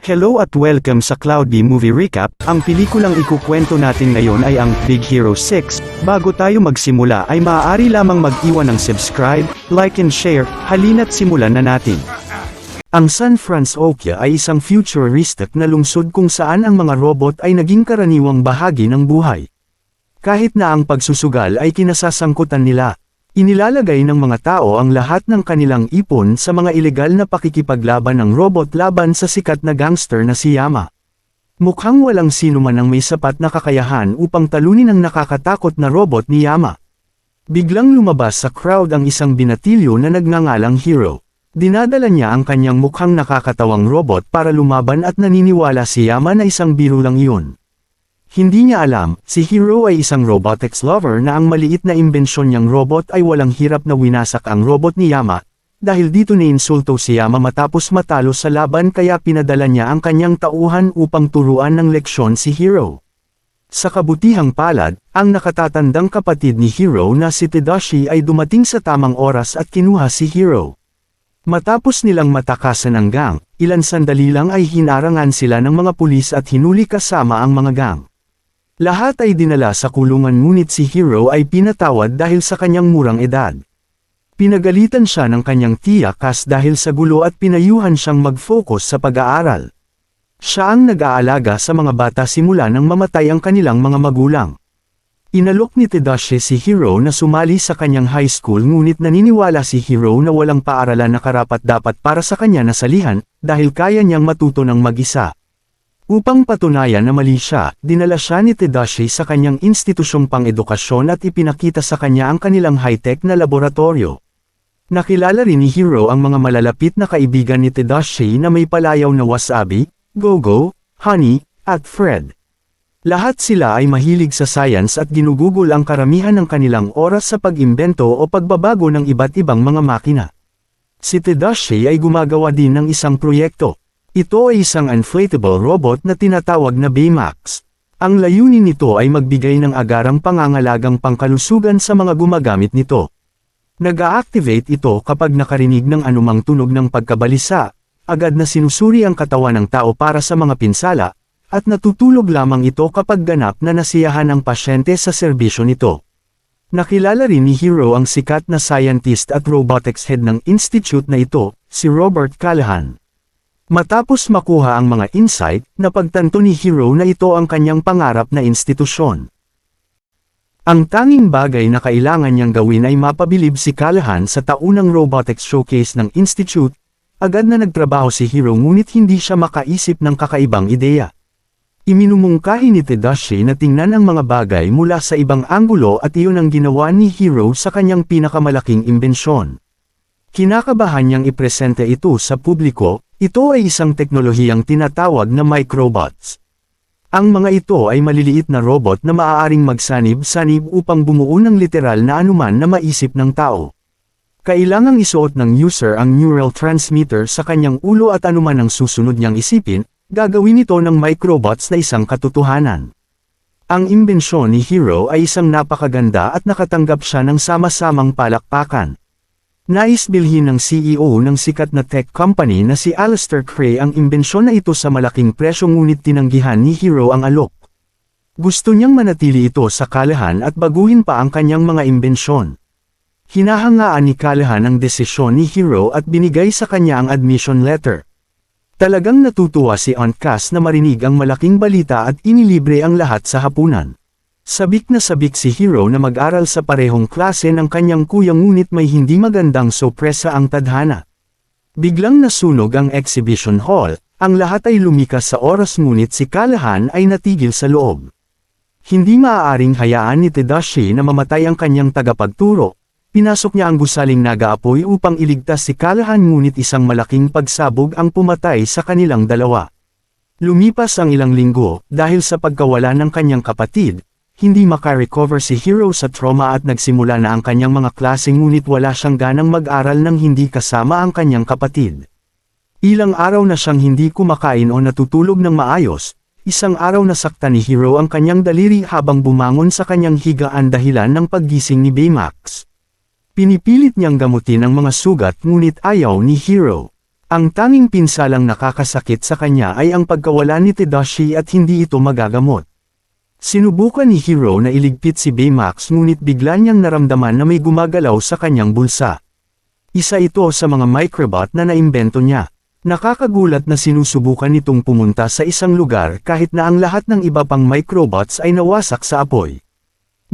Hello at welcome sa Cloudy Movie Recap. Ang pelikulang ikukwento natin ngayon ay ang Big Hero 6. Bago tayo magsimula ay maaari lamang mag-iwan ng subscribe, like and share. Halina't simulan na natin. Ang San Francisco ay isang futuristic na lungsod kung saan ang mga robot ay naging karaniwang bahagi ng buhay. Kahit na ang pagsusugal ay kinasasangkutan nila, inilalagay ng mga tao ang lahat ng kanilang ipon sa mga ilegal na pakikipaglaban ng robot laban sa sikat na gangster na si Yama. Mukhang walang sino man ang may sapat na kakayahan upang talunin ang nakakatakot na robot ni Yama. Biglang lumabas sa crowd ang isang binatilyo na nagngangalang Hero. Dinadala niya ang kanyang mukhang nakakatawang robot para lumaban at naniniwala si Yama na isang biro lang iyon. Hindi niya alam, si Hero ay isang robotics lover na ang maliit na imbensyon niyang robot ay walang hirap na winasak ang robot ni Yama, dahil dito niinsulto si Yama matapos matalo sa laban kaya pinadala niya ang kanyang tauhan upang turuan ng leksyon si Hero. Sa kabutihang palad, ang nakatatandang kapatid ni Hero na si Tadashi ay dumating sa tamang oras at kinuha si Hero. Matapos nilang matakasan ang gang, ilan sandali lang ay hinarangan sila ng mga pulis at hinuli kasama ang mga gang. Lahat ay dinala sa kulungan ngunit si Hero ay pinatawad dahil sa kanyang murang edad. Pinagalitan siya ng kanyang tiyakas dahil sa gulo at pinayuhan siyang mag-focus sa pag-aaral. Siya ang nag-aalaga sa mga bata simula nang mamatay ang kanilang mga magulang. Inalok ni Tadashi si Hero na sumali sa kanyang high school ngunit naniniwala si Hero na walang paaralan na karapat-dapat para sa kanya na salihan dahil kaya niyang matuto ng mag-isa. Upang patunayan na mali siya, dinala siya ni Tadashi sa kanyang institusyong pang-edukasyon at ipinakita sa kanya ang kanilang high-tech na laboratorio. Nakilala rin ni Hero ang mga malalapit na kaibigan ni Tadashi na may palayaw na Wasabi, Gogo, Honey, at Fred. Lahat sila ay mahilig sa science at ginugugol ang karamihan ng kanilang oras sa pag-imbento o pagbabago ng iba't ibang mga makina. Si Tadashi ay gumagawa din ng isang proyekto. Ito ay isang inflatable robot na tinatawag na Baymax. Ang layunin nito ay magbigay ng agarang pangangalagang pangkalusugan sa mga gumagamit nito. Nag-a-activate ito kapag nakarinig ng anumang tunog ng pagkabalisa, agad na sinusuri ang katawan ng tao para sa mga pinsala, at natutulog lamang ito kapag ganap na nasiyahan ang pasyente sa serbisyo nito. Nakilala rin ni Hero ang sikat na scientist at robotics head ng institute na ito, si Robert Callahan. Matapos makuha ang mga insight, napagtanto ni Hero na ito ang kanyang pangarap na institusyon. Ang tanging bagay na kailangan niyang gawin ay mapabilib si Callahan sa taunang robotics showcase ng institute. Agad na nagtrabaho si Hero ngunit hindi siya makaisip ng kakaibang ideya. Iminumungkahi ni Tadashi na tingnan ang mga bagay mula sa ibang anggulo at iyon ang ginawa ni Hero sa kanyang pinakamalaking imbensyon. Kinakabahan niyang ipresente ito sa publiko. Ito ay isang teknolohiyang tinatawag na microbots. Ang mga ito ay maliliit na robot na maaaring magsanib-sanib upang bumuo ng literal na anuman na maisip ng tao. Kailangang isuot ng user ang neural transmitter sa kanyang ulo at anuman ang susunod niyang isipin, gagawin ito ng microbots na isang katotohanan. Ang imbensyon ni Hero ay isang napakaganda at nakatanggap siya ng sama-samang palakpakan. Nais bilhin ng CEO ng sikat na tech company na si Alistair Cray ang imbensyon na ito sa malaking presyo ngunit tinanggihan ni Hero ang alok. Gusto niyang manatili ito sa Callahan at baguhin pa ang kanyang mga imbensyon. Hinahangaan ni Callahan ang desisyon ni Hero at binigay sa kanya ang admission letter. Talagang natutuwa si Aunt Cass na marinig ang malaking balita at inilibre ang lahat sa hapunan. Sabik na sabik si Hero na mag-aral sa parehong klase ng kanyang kuya ngunit may hindi magandang sorpresa ang tadhana. Biglang nasunog ang exhibition hall, ang lahat ay lumikas sa oras ngunit si Callahan ay natigil sa loob. Hindi maaaring hayaan ni Tadashi na mamatay ang kanyang tagapagturo. Pinasok niya ang gusaling nag-aapoy upang iligtas si Callahan ngunit isang malaking pagsabog ang pumatay sa kanilang dalawa. Lumipas ang ilang linggo, dahil sa pagkawala ng kanyang kapatid, hindi makarecover si Hero sa trauma at nagsimula na ang kanyang mga klase ngunit wala siyang ganang mag-aral nang hindi kasama ang kanyang kapatid. Ilang araw na siyang hindi kumakain o natutulog ng maayos, isang araw na sakta ni Hero ang kanyang daliri habang bumangon sa kanyang higaan dahilan ng paggising ni Baymax. Pinipilit niyang gamutin ang mga sugat ngunit ayaw ni Hero. Ang tanging pinsalang nakakasakit sa kanya ay ang pagkawala ni Tadashi at hindi ito magagamot. Sinubukan ni Hiro na iligpit si Baymax ngunit bigla niyang naramdaman na may gumagalaw sa kanyang bulsa. Isa ito sa mga microbot na naimbento niya. Nakakagulat na sinusubukan nitong pumunta sa isang lugar kahit na ang lahat ng iba pang microbots ay nawasak sa apoy.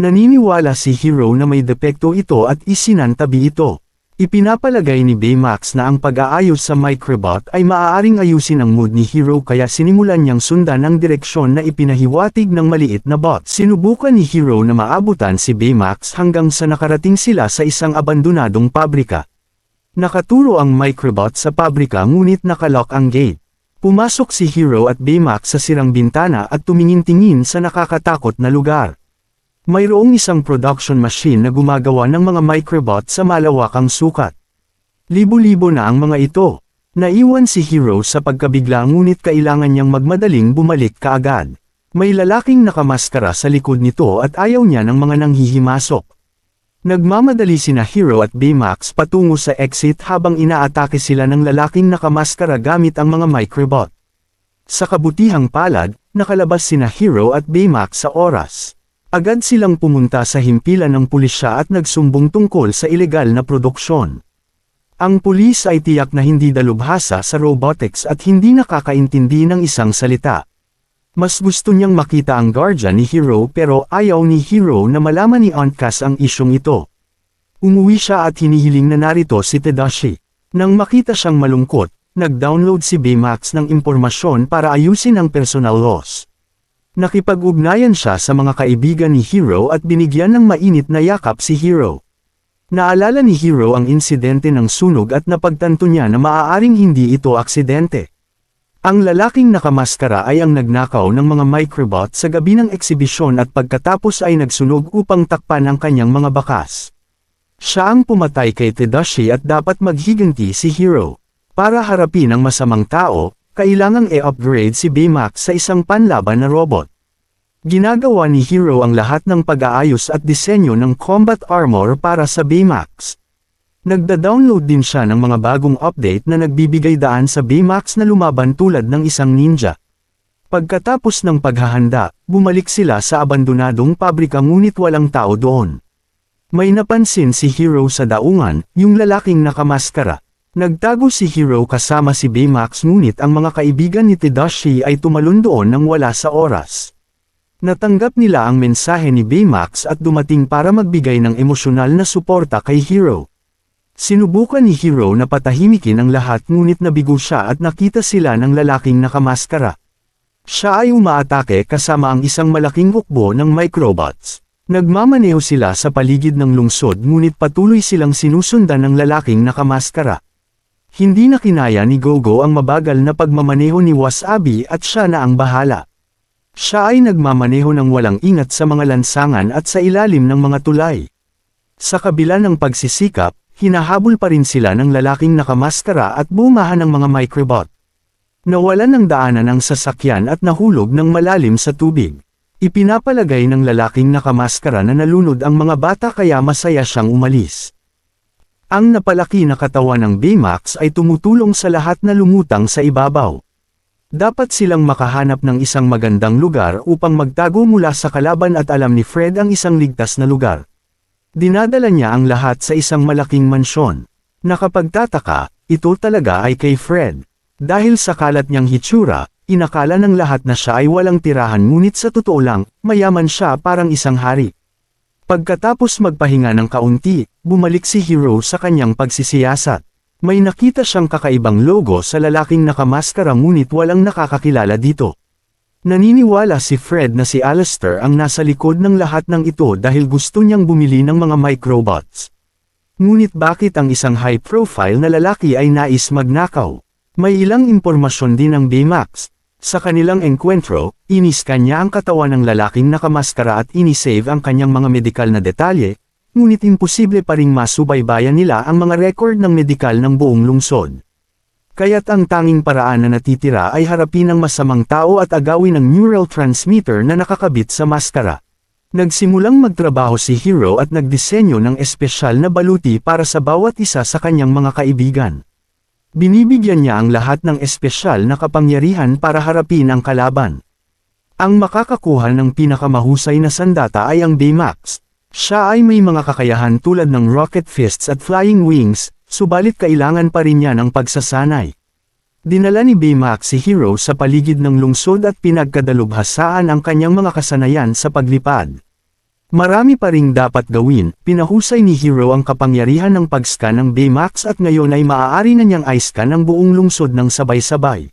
Naniniwala si Hiro na may depekto ito at isinantabi ito. Ipinapalagay ni Baymax na ang pag-aayos sa microbot ay maaaring ayusin ang mood ni Hiro kaya sinimulan niyang sundan ang direksyon na ipinahiwatig ng maliit na bot. Sinubukan ni Hiro na maabutan si Baymax hanggang sa nakarating sila sa isang abandonadong pabrika. Nakaturo ang microbot sa pabrika ngunit nakalock ang gate. Pumasok si Hiro at Baymax sa sirang bintana at tumingin-tingin sa nakakatakot na lugar. Mayroong isang production machine na gumagawa ng mga microbot sa malawakang sukat. Libo-libo na ang mga ito. Naiwan si Hiro sa pagkabigla ngunit kailangan niyang magmadaling bumalik kaagad. May lalaking nakamaskara sa likod nito at ayaw niya ng mga nanghihimasok. Nagmamadali sina Hiro at Baymax patungo sa exit habang inaatake sila ng lalaking nakamaskara gamit ang mga microbot. Sa kabutihang palad, nakalabas sina Hiro at Baymax sa oras. Agad silang pumunta sa himpilan ng pulisya at nagsumbong tungkol sa ilegal na produksyon. Ang pulis ay tiyak na hindi dalubhasa sa robotics at hindi nakakaintindi ng isang salita. Mas gusto niyang makita ang guardian ni Hiro pero ayaw ni Hiro na malaman ni Aunt Cass ang isyong ito. Umuwi siya at hinihiling na narito si Tadashi. Nang makita siyang malungkot, nag-download si Baymax ng impormasyon para ayusin ang personal loss. Nakipag-ugnayan siya sa mga kaibigan ni Hiro at binigyan ng mainit na yakap si Hiro. Naalala ni Hiro ang insidente ng sunog at napagtanto niya na maaaring hindi ito aksidente. Ang lalaking nakamaskara ay ang nagnakaw ng mga microbot sa gabi ng eksibisyon at pagkatapos ay nagsunog upang takpan ang kanyang mga bakas. Siya ang pumatay kay Tadashi at dapat maghiganti si Hiro. Para harapin ang masamang tao, kailangang i-upgrade si Baymax sa isang panlaban na robot. Ginagawa ni Hiro ang lahat ng pag-aayos at disenyo ng combat armor para sa Baymax. Nagda-download din siya ng mga bagong update na nagbibigay daan sa Baymax na lumaban tulad ng isang ninja. Pagkatapos ng paghahanda, bumalik sila sa abandonadong pabrika ngunit walang tao doon. May napansin si Hiro sa daungan, yung lalaking nakamaskara. Nagtago si Hiro kasama si Baymax ngunit ang mga kaibigan ni Tadashi ay tumalon doon nang wala sa oras. Natanggap nila ang mensahe ni Baymax at dumating para magbigay ng emosyonal na suporta kay Hiro. Sinubukan ni Hiro na patahimikin ang lahat ngunit nabigo siya at nakita sila ng lalaking nakamaskara. Siya ay umaatake kasama ang isang malaking hukbo ng microbots. Nagmamaneho sila sa paligid ng lungsod ngunit patuloy silang sinusundan ng lalaking nakamaskara. Hindi na kinaya ni Gogo ang mabagal na pagmamaneho ni Wasabi at siya na ang bahala. Siya ay nagmamaneho ng walang ingat sa mga lansangan at sa ilalim ng mga tulay. Sa kabila ng pagsisikap, hinahabol pa rin sila ng lalaking nakamaskara at bumahan ng mga microbot. Nawalan ng daanan ang sasakyan at nahulog ng malalim sa tubig. Ipinapalagay ng lalaking nakamaskara na nalunod ang mga bata kaya masaya siyang umalis. Ang napalaki na katawan ng Baymax ay tumutulong sa lahat na lumutang sa ibabaw. Dapat silang makahanap ng isang magandang lugar upang magtago mula sa kalaban at alam ni Fred ang isang ligtas na lugar. Dinadala niya ang lahat sa isang malaking mansyon. Nakapagtataka, ito talaga ay kay Fred. Dahil sa kalat niyang hitsura, inakala ng lahat na siya ay walang tirahan ngunit sa totoo lang, mayaman siya parang isang hari. Pagkatapos magpahinga ng kaunti, bumalik si Hiro sa kanyang pagsisiyasat. May nakita siyang kakaibang logo sa lalaking nakamaskara ngunit walang nakakakilala dito. Naniniwala si Fred na si Alistair ang nasa likod ng lahat ng ito dahil gusto niyang bumili ng mga microbots. Ngunit bakit ang isang high-profile na lalaki ay nais magnakaw? May ilang impormasyon din ang Baymax. Sa kanilang enkwentro, iniskan niya ang katawan ng lalaking nakamaskara at inisave ang kanyang mga medikal na detalye, ngunit imposible pa ring masubaybayan nila ang mga record ng medikal ng buong lungsod. Kaya't ang tanging paraan na natitira ay harapin ang masamang tao at agawin ang neural transmitter na nakakabit sa maskara. Nagsimulang magtrabaho si Hiro at nagdisenyo ng espesyal na baluti para sa bawat isa sa kanyang mga kaibigan. Binibigyan niya ang lahat ng espesyal na kapangyarihan para harapin ang kalaban. Ang makakakuha ng pinakamahusay na sandata ay ang Baymax. Siya ay may mga kakayahan tulad ng rocket fists at flying wings, subalit kailangan pa rin niya ng pagsasanay. Dinala ni Baymax si Hero sa paligid ng lungsod at pinagkadalubhasaan ang kanyang mga kasanayan sa paglipad. Marami pa ring dapat gawin, pinahusay ni Hero ang kapangyarihan ng pag-scan ng Baymax at ngayon ay maaari na niyang i-scan ang buong lungsod ng sabay-sabay.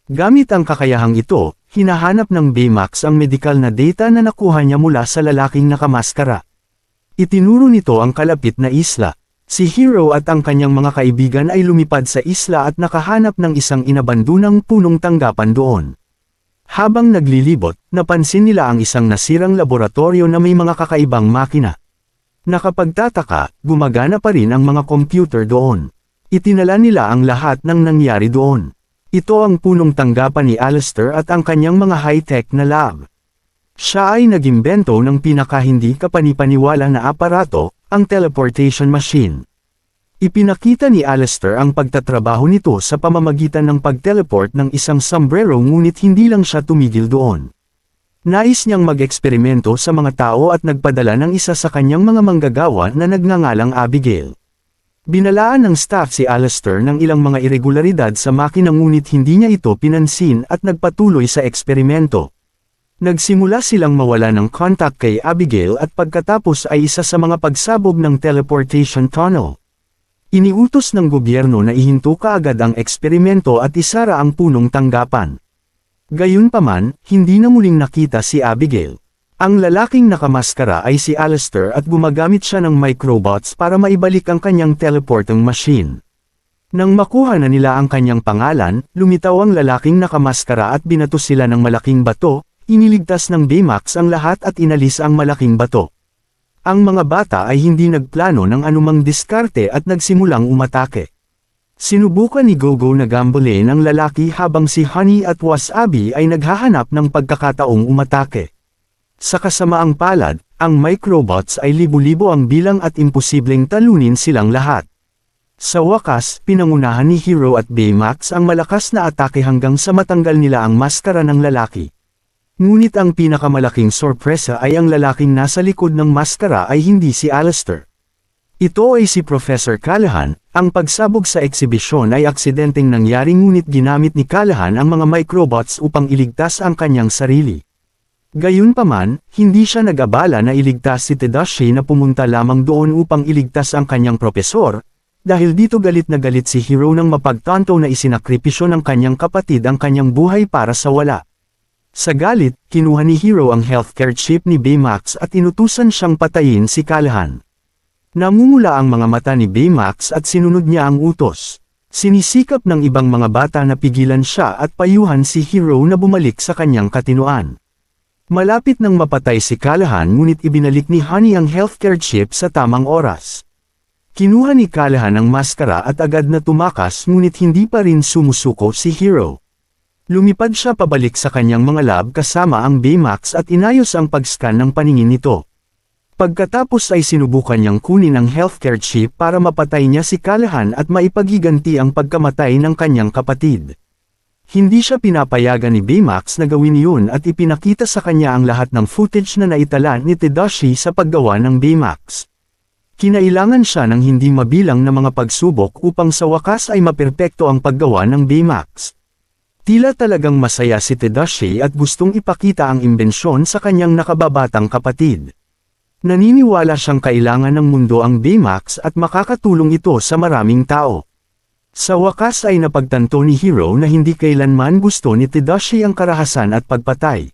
Gamit ang kakayahang ito, hinahanap ng Baymax ang medikal na data na nakuha niya mula sa lalaking nakamaskara. Itinuro nito ang kalapit na isla. Si Hero at ang kanyang mga kaibigan ay lumipad sa isla at nakahanap ng isang inabandunang punong tanggapan doon. Habang naglilibot, napansin nila ang isang nasirang laboratorio na may mga kakaibang makina. Nakapagtataka, gumagana pa rin ang mga computer doon. Itinala nila ang lahat ng nangyari doon. Ito ang punong tanggapan ni Alistair at ang kanyang mga high-tech na lab. Siya ay nag-imbento ng pinakahindi kapanipaniwala na aparato, ang teleportation machine. Ipinakita ni Alistair ang pagtatrabaho nito sa pamamagitan ng pag-teleport ng isang sombrero ngunit hindi lang siya tumigil doon. Nais niyang mag-eksperimento sa mga tao at nagpadala ng isa sa kanyang mga manggagawa na nagngangalang Abigail. Binalaan ng staff si Alistair ng ilang mga irregularidad sa makina ngunit hindi niya ito pinansin at nagpatuloy sa eksperimento. Nagsimula silang mawala ng contact kay Abigail at pagkatapos ay isa sa mga pagsabog ng teleportation tunnel. Iniutos ng gobyerno na ihinto kaagad ang eksperimento at isara ang punong tanggapan. Gayunpaman, hindi na muling nakita si Abigail. Ang lalaking nakamaskara ay si Alistair at gumagamit siya ng microbots para maibalik ang kanyang teleporting machine. Nang makuha na nila ang kanyang pangalan, lumitaw ang lalaking nakamaskara at binato sila ng malaking bato, iniligtas ng Baymax ang lahat at inalis ang malaking bato. Ang mga bata ay hindi nagplano ng anumang diskarte at nagsimulang umatake. Sinubukan ni Gogo na gambulin ang lalaki habang si Honey at Wasabi ay naghahanap ng pagkakataong umatake. Sa kasamaang palad, ang microbots ay libo-libo ang bilang at imposibleng talunin silang lahat. Sa wakas, pinangunahan ni Hero at Baymax ang malakas na atake hanggang sa matanggal nila ang maskara ng lalaki. Ngunit ang pinakamalaking sorpresa ay ang lalaking nasa likod ng maskara ay hindi si Alistair. Ito ay si Professor Callahan. Ang pagsabog sa eksibisyon ay aksidenteng nangyari ngunit ginamit ni Callahan ang mga microbots upang iligtas ang kanyang sarili. Gayunpaman, hindi siya nag-abala na iligtas si Tadashi na pumunta lamang doon upang iligtas ang kanyang propesor, dahil dito galit na galit si Hero nang mapagtanto na isinakripisyo ng kanyang kapatid ang kanyang buhay para sa wala. Sa galit, kinuha ni Hero ang healthcare chip ni Baymax at inutusan siyang patayin si Callahan. Namumula ang mga mata ni Baymax at sinunod niya ang utos. Sinisikap ng ibang mga bata na pigilan siya at payuhan si Hero na bumalik sa kanyang katinuan. Malapit nang mapatay si Callahan ngunit ibinalik ni Honey ang healthcare chip sa tamang oras. Kinuha ni Callahan ang maskara at agad na tumakas ngunit hindi pa rin sumusuko si Hero. Lumipad siya pabalik sa kanyang mga lab kasama ang Baymax at inayos ang pag-scan ng paningin nito. Pagkatapos ay sinubukan niyang kunin ang healthcare chip para mapatay niya si Callahan at maipagiganti ang pagkamatay ng kanyang kapatid. Hindi siya pinapayagan ni Baymax na gawin iyon at ipinakita sa kanya ang lahat ng footage na naitala ni Tadashi sa paggawa ng Baymax. Kinailangan siya ng hindi mabilang na mga pagsubok upang sa wakas ay maperpekto ang paggawa ng Baymax. Tila talagang masaya si Tadashi at gustong ipakita ang imbensyon sa kanyang nakababatang kapatid. Naniniwala siyang kailangan ng mundo ang Baymax at makakatulong ito sa maraming tao. Sa wakas ay napagtanto ni Hero na hindi kailanman gusto ni Tadashi ang karahasan at pagpatay.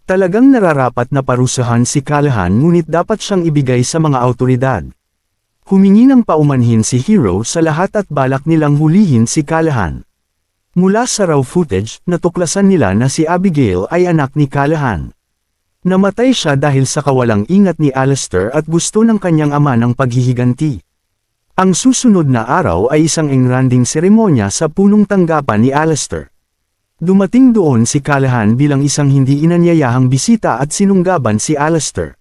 Talagang nararapat na parusahan si Callahan ngunit dapat siyang ibigay sa mga awtoridad. Humingi ng paumanhin si Hero sa lahat at balak nilang hulihin si Callahan. Mula sa raw footage, natuklasan nila na si Abigail ay anak ni Callahan. Namatay siya dahil sa kawalang ingat ni Alistair at gusto ng kanyang ama ng paghihiganti. Ang susunod na araw ay isang engranding seremonya sa punong tanggapan ni Alistair. Dumating doon si Callahan bilang isang hindi inanyayahang bisita at sinunggaban si Alistair.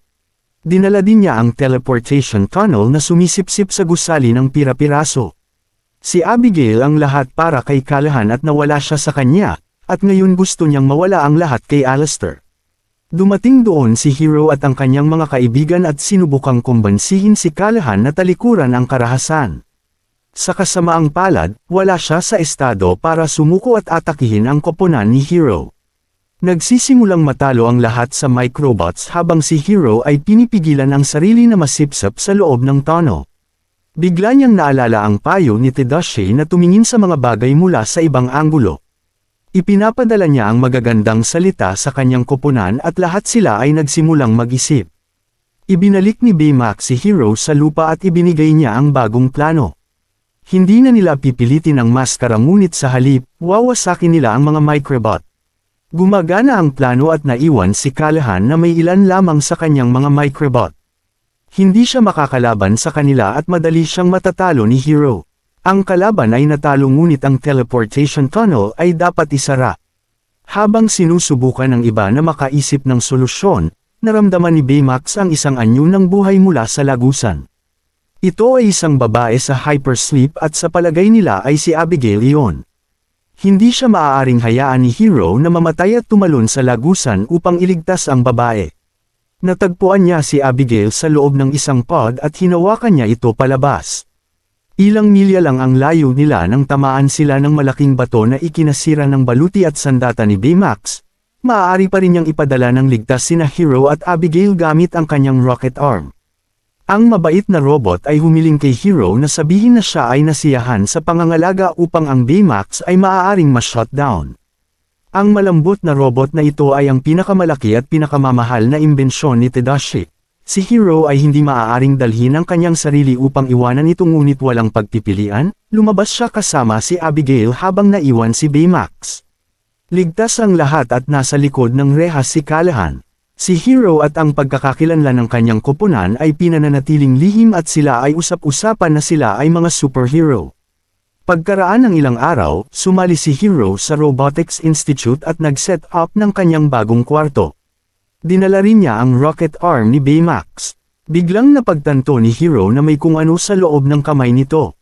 Dinala din niya ang teleportation tunnel na sumisipsip sa gusali ng pira-piraso. Si Abigail ang lahat para kay Callahan at nawala siya sa kanya, at ngayon gusto niyang mawala ang lahat kay Alistair. Dumating doon si Hero at ang kanyang mga kaibigan at sinubukang kumbansihin si Callahan na talikuran ang karahasan. Sa kasamaang palad, wala siya sa estado para sumuko at atakihin ang koponan ni Hero. Nagsisimulang matalo ang lahat sa microbots habang si Hero ay pinipigilan ang sarili na masipsap sa loob ng tono. Bigla niyang naalala ang payo ni Tadashi na tumingin sa mga bagay mula sa ibang anggulo. Ipinapadala niya ang magagandang salita sa kanyang koponan at lahat sila ay nagsimulang mag-isip. Ibinalik ni Baymax si Hero sa lupa at ibinigay niya ang bagong plano. Hindi na nila pipilitin ang maskara ngunit sa halip, wawasakin nila ang mga microbot. Gumagana ang plano at naiwan si Callahan na may ilan lamang sa kanyang mga microbot. Hindi siya makakalaban sa kanila at madali siyang matatalo ni Hero. Ang kalaban ay natalo ngunit ang teleportation tunnel ay dapat isara. Habang sinusubukan ng iba na makaisip ng solusyon, naramdaman ni Baymax ang isang anyo ng buhay mula sa lagusan. Ito ay isang babae sa hypersleep at sa palagay nila ay si Abigail iyon. Hindi siya maaaring hayaan ni Hero na mamatay at tumalon sa lagusan upang iligtas ang babae. Natagpuan niya si Abigail sa loob ng isang pod at hinawakan niya ito palabas. Ilang milya lang ang layo nila nang tamaan sila ng malaking bato na ikinasira ng baluti at sandata ni Baymax. Maaari pa rin niyang ipadala ng ligtas sina Hero at Abigail gamit ang kanyang rocket arm. Ang mabait na robot ay humiling kay Hero na sabihin na siya ay nasiyahan sa pangangalaga upang ang Baymax ay maaaring ma-shutdown. Ang malambot na robot na ito ay ang pinakamalaki at pinakamamahal na imbensyon ni Tadashi. Si Hero ay hindi maaaring dalhin ang kanyang sarili upang iwanan ito ngunit walang pagpipilian, lumabas siya kasama si Abigail habang naiwan si Baymax. Ligtas ang lahat at nasa likod ng rehas si Callahan. Si Hero at ang pagkakakilanlan ng kanyang koponan ay pinananatiling lihim at sila ay usap-usapan na sila ay mga superhero. Pagkaraan ng ilang araw, sumali si Hero sa Robotics Institute at nag-set up ng kanyang bagong kwarto. Dinala rin niya ang rocket arm ni Baymax. Biglang napagtanto ni Hero na may kung ano sa loob ng kamay nito.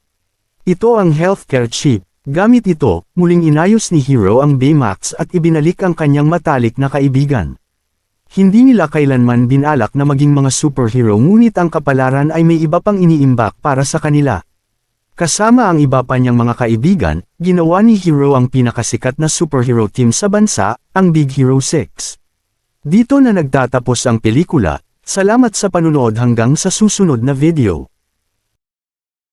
Ito ang healthcare chip. Gamit ito, muling inayos ni Hero ang Baymax at ibinalik ang kanyang matalik na kaibigan. Hindi nila kailanman binalak na maging mga superhero ngunit ang kapalaran ay may iba pang iniimbak para sa kanila. Kasama ang iba pa niyang mga kaibigan, ginawa ni Hero ang pinakasikat na superhero team sa bansa, ang Big Hero 6. Dito na nagtatapos ang pelikula. Salamat sa panunood hanggang sa susunod na video.